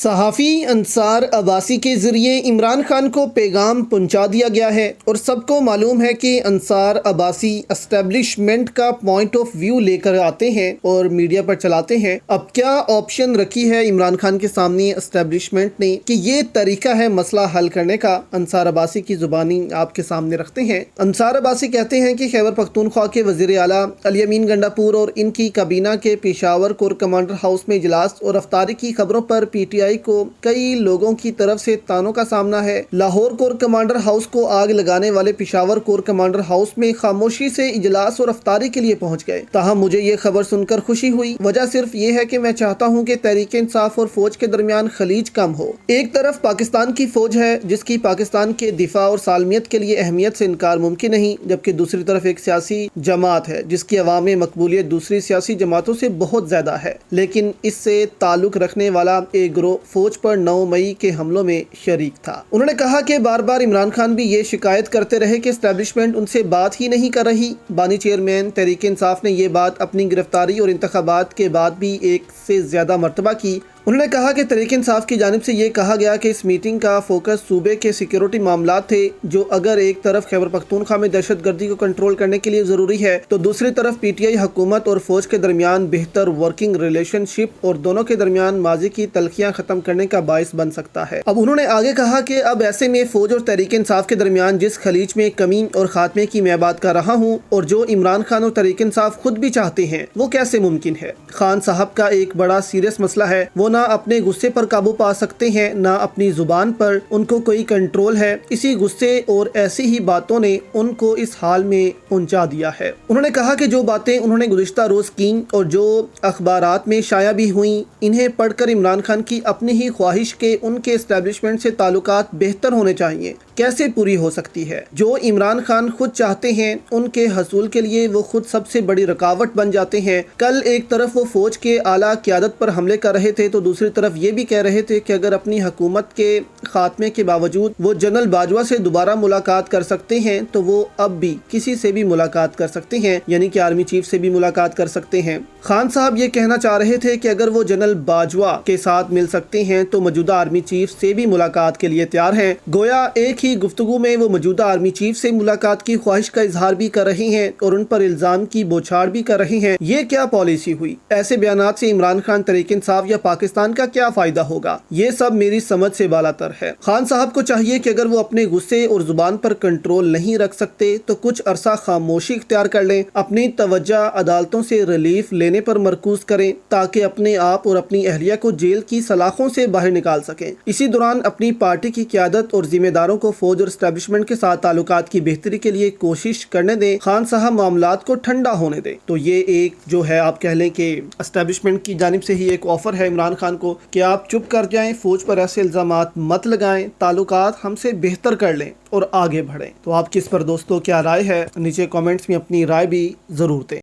صحافی انصار عباسی کے ذریعے عمران خان کو پیغام پہنچا دیا گیا ہے اور سب کو معلوم ہے کہ انصار عباسی اسٹیبلشمنٹ کا پوائنٹ آف ویو لے کر آتے ہیں اور میڈیا پر چلاتے ہیں۔ اب کیا آپشن رکھی ہے عمران خان کے سامنے اسٹیبلشمنٹ نے کہ یہ طریقہ ہے مسئلہ حل کرنے کا؟ انصار عباسی کی زبانی آپ کے سامنے رکھتے ہیں۔ انصار عباسی کہتے ہیں کہ خیبر پختونخوا کے وزیر اعلیٰ علی امین گنڈاپور اور ان کی کابینہ کے پشاور کور کمانڈر ہاؤس میں اجلاس اور افطاری کی خبروں پر پی ٹی آئی کو کئی لوگوں کی طرف سے تانوں کا سامنا ہے۔ لاہور کور کمانڈر ہاؤس کو آگ لگانے والے پشاور کور کمانڈر ہاؤس میں خاموشی سے اجلاس اور افطاری کے لیے پہنچ گئے۔ تاہم مجھے یہ خبر سن کر خوشی ہوئی۔ وجہ صرف یہ ہے کہ میں چاہتا ہوں کہ تحریک انصاف اور فوج کے درمیان خلیج کم ہو۔ ایک طرف پاکستان کی فوج ہے جس کی پاکستان کے دفاع اور سالمیت کے لیے اہمیت سے انکار ممکن نہیں، جبکہ دوسری طرف ایک سیاسی جماعت ہے جس کی عوامی مقبولیت دوسری سیاسی جماعتوں سے بہت زیادہ ہے، لیکن اس سے تعلق رکھنے والا ایک گروہ فوج پر 9 مئی کے حملوں میں شریک تھا۔ انہوں نے کہا کہ بار بار عمران خان بھی یہ شکایت کرتے رہے کہ اسٹیبلشمنٹ ان سے بات ہی نہیں کر رہی۔ بانی چیئرمین تحریک انصاف نے یہ بات اپنی گرفتاری اور انتخابات کے بعد بھی ایک سے زیادہ مرتبہ کی۔ انہوں نے کہا کہ تحریک انصاف کی جانب سے یہ کہا گیا کہ اس میٹنگ کا فوکس صوبے کے سیکیورٹی معاملات تھے، جو اگر ایک طرف خیبر پختونخوا میں دہشت گردی کو کنٹرول کرنے کے لیے ضروری ہے تو دوسری طرف پی ٹی آئی حکومت اور فوج کے درمیان بہتر ورکنگ ریلیشن شپ اور دونوں کے درمیان ماضی کی تلخیاں ختم کرنے کا باعث بن سکتا ہے۔ اب انہوں نے آگے کہا کہ اب ایسے میں فوج اور تحریک انصاف کے درمیان جس خلیج میں کمی اور خاتمے کی میں بات کر رہا ہوں اور جو عمران خان اور تحریک انصاف خود بھی چاہتے ہیں، وہ کیسے ممکن ہے؟ خان صاحب کا ایک بڑا سیریس مسئلہ ہے، وہ نہ اپنے غصے پر قابو پا سکتے ہیں نہ اپنی زبان پر ان کو کوئی کنٹرول ہے۔ اسی غصے اور ایسی ہی باتوں نے ان کو اس حال میں پہنچا دیا ہے۔ انہوں نے کہا کہ جو باتیں انہوں نے گزشتہ روز کی اور جو اخبارات میں شائع بھی ہوئیں، انہیں پڑھ کر عمران خان کی اپنی ہی خواہش کے ان کے اسٹیبلشمنٹ سے تعلقات بہتر ہونے چاہیے کیسے پوری ہو سکتی ہے؟ جو عمران خان خود چاہتے ہیں ان کے حصول کے لیے وہ خود سب سے بڑی رکاوٹ بن جاتے ہیں۔ کل ایک طرف وہ فوج کے اعلیٰ قیادت پر حملے کر رہے تھے تو دوسری طرف یہ بھی کہہ رہے تھے کہ اگر اپنی حکومت کے خاتمے کے باوجود وہ جنرل باجوہ سے دوبارہ ملاقات کر سکتے ہیں تو وہ اب بھی کسی سے بھی ملاقات کر سکتے ہیں، یعنی کہ آرمی چیف سے بھی ملاقات کر سکتے ہیں۔ خان صاحب یہ کہنا چاہ رہے تھے کہ اگر وہ جنرل باجوہ کے ساتھ مل سکتے ہیں تو موجودہ آرمی چیف سے بھی ملاقات کے لیے تیار ہیں۔ گویا ایک ہی گفتگو میں وہ موجودہ آرمی چیف سے ملاقات کی خواہش کا اظہار بھی کر رہے ہیں اور ان پر الزام کی بوچھاڑ بھی کر رہے ہیں۔ یہ کیا پالیسی ہوئی؟ ایسے بیانات سے عمران خان، تحریک انصاف یا پاکستان کا کیا فائدہ ہوگا؟ یہ سب میری سمجھ سے بالاتر ہے۔ خان صاحب کو چاہیے کہ اگر وہ اپنے غصے اور زبان پر کنٹرول نہیں رکھ سکتے تو کچھ عرصہ خاموشی اختیار کر لیں، اپنی توجہ عدالتوں سے ریلیف لینے پر مرکوز کریں تاکہ اپنے آپ اور اپنی اہلیہ کو جیل کی سلاخوں سے باہر نکال سکیں۔ اسی دوران اپنی پارٹی کی قیادت اور ذمہ داروں کو فوج اور اسٹیبلشمنٹ کے ساتھ تعلقات کی بہتری کے لیے کوشش کرنے دیں۔ خان صاحب معاملات کو ٹھنڈا ہونے دیں۔ تو یہ ایک جو ہے آپ کہہ لیں کہ اسٹیبلشمنٹ کی جانب سے ہی ایک آفر ہے عمران خان کو کہ آپ چپ کر جائیں، فوج پر ایسے الزامات مت لگائیں، تعلقات ہم سے بہتر کر لیں اور آگے بڑھیں۔ تو آپ کس پر دوستوں کیا رائے ہے؟ نیچے کامنٹس میں اپنی رائے بھی ضرور دیں۔